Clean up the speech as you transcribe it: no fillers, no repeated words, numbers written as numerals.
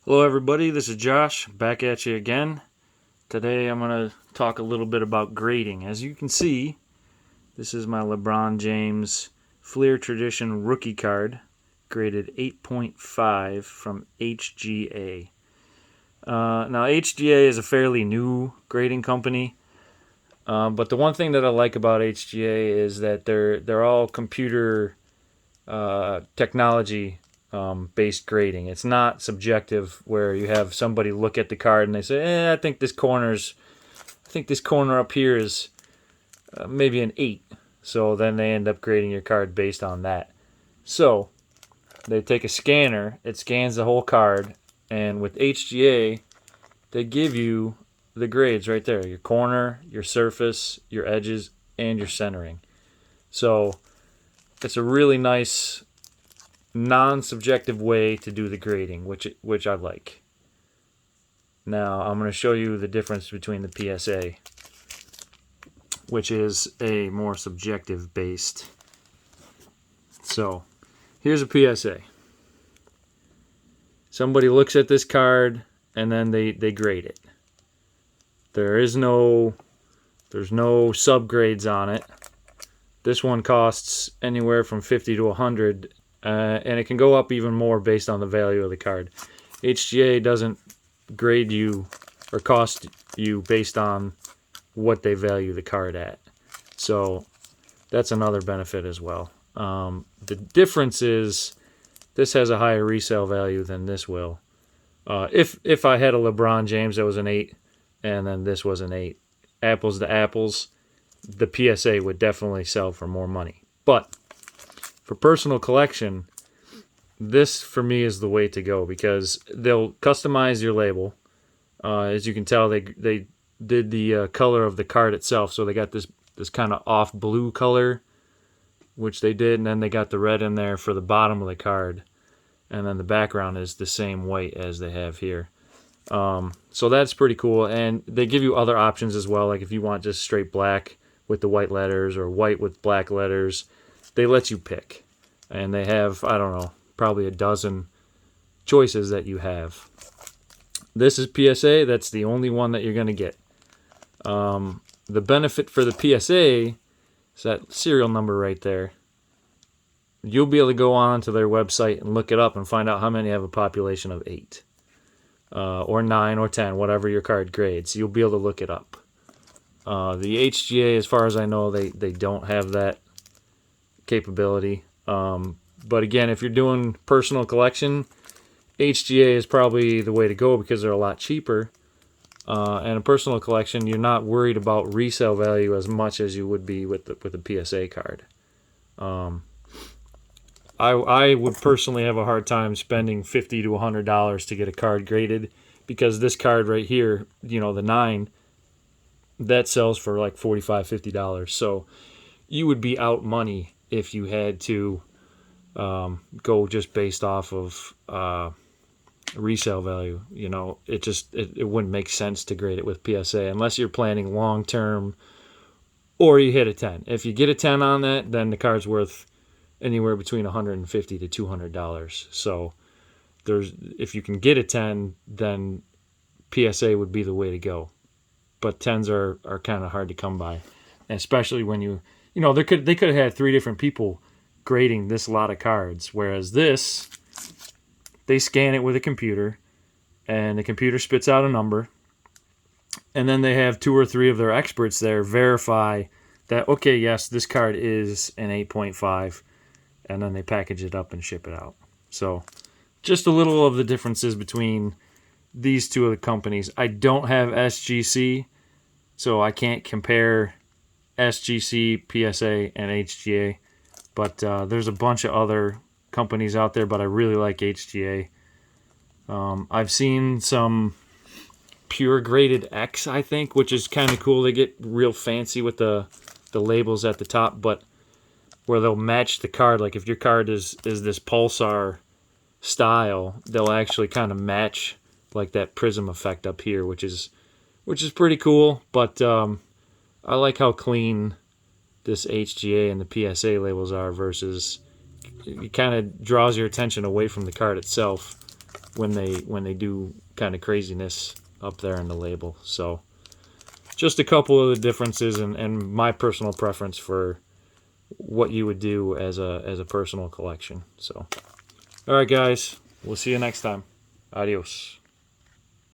Hello everybody, this is Josh, back at you again. Today I'm going to talk a little bit about grading. As you can see, this is my LeBron James Fleer Tradition rookie card, graded 8.5 from HGA. Now HGA is a fairly new grading company, but the one thing that I like about HGA is that they're all computer technology based grading. It's not subjective where you have somebody look at the card and they say, I think this corner up here is maybe an 8. So then they end up grading your card based on that. So they take a scanner, it scans the whole card, and with HGA, they give you the grades right there. Your corner, your surface, your edges, and your centering. So it's a really nice non-subjective way to do the grading, which I like. Now I'm going to show you the difference between the PSA, which is a more subjective based. So here's a PSA. Somebody looks at this card and then they grade it. There's no subgrades on it. This one costs anywhere from $50 to $100. And it can go up even more based on the value of the card. HGA doesn't grade you or cost you based on what they value the card at. So that's another benefit as well. The difference is this has a higher resale value than this will. If I had a LeBron James that was an 8 and then this was an 8, apples to apples, the PSA would definitely sell for more money. But for personal collection, this for me is the way to go because they'll customize your label. As you can tell, they did the color of the card itself, so they got this kind of off blue color, which they did, and then they got the red in there for the bottom of the card, and then the background is the same white as they have here. So that's pretty cool, and they give you other options as well, like if you want just straight black with the white letters or white with black letters. They let you pick, and they have, I don't know, probably a dozen choices that you have. This is PSA. That's the only one that you're going to get. The benefit for the PSA is that serial number right there. You'll be able to go on to their website and look it up and find out how many have a population of 8 or 9 or 10, whatever your card grades. You'll be able to look it up. The HGA, as far as I know, they don't have that capability. But again, if you're doing personal collection, HGA is probably the way to go because they're a lot cheaper. And a personal collection, you're not worried about resale value as much as you would be with the PSA card. I would personally have a hard time spending $50 to $100 to get a card graded because this card right here, the 9, that sells for like $45, $50. So you would be out money if you had to go just based off of resale value. It wouldn't make sense to grade it with PSA unless you're planning long term or you hit a 10. If you get a 10 on that, then the card's worth anywhere between $150 to $200. So if you can get a 10, then PSA would be the way to go. But 10s are kind of hard to come by, especially when they could have had 3 different people grading this lot of cards, whereas this, they scan it with a computer, and the computer spits out a number, and then they have 2 or 3 of their experts there verify that, okay, yes, this card is an 8.5, and then they package it up and ship it out. So just a little of the differences between these two of the companies. I don't have SGC, so I can't compare SGC, PSA, and HGA. But there's a bunch of other companies out there, but I really like HGA. I've seen some pure graded X, I think, which is kind of cool. They get real fancy with the labels at the top, but where they'll match the card. Like if your card is this Pulsar style, they'll actually kind of match like that prism effect up here, which is pretty cool. But I like how clean this HGA and the PSA labels are versus it kind of draws your attention away from the card itself when they do kind of craziness up there in the label. So just a couple of the differences and my personal preference for what you would do as a personal collection. So all right, guys, we'll see you next time. Adios.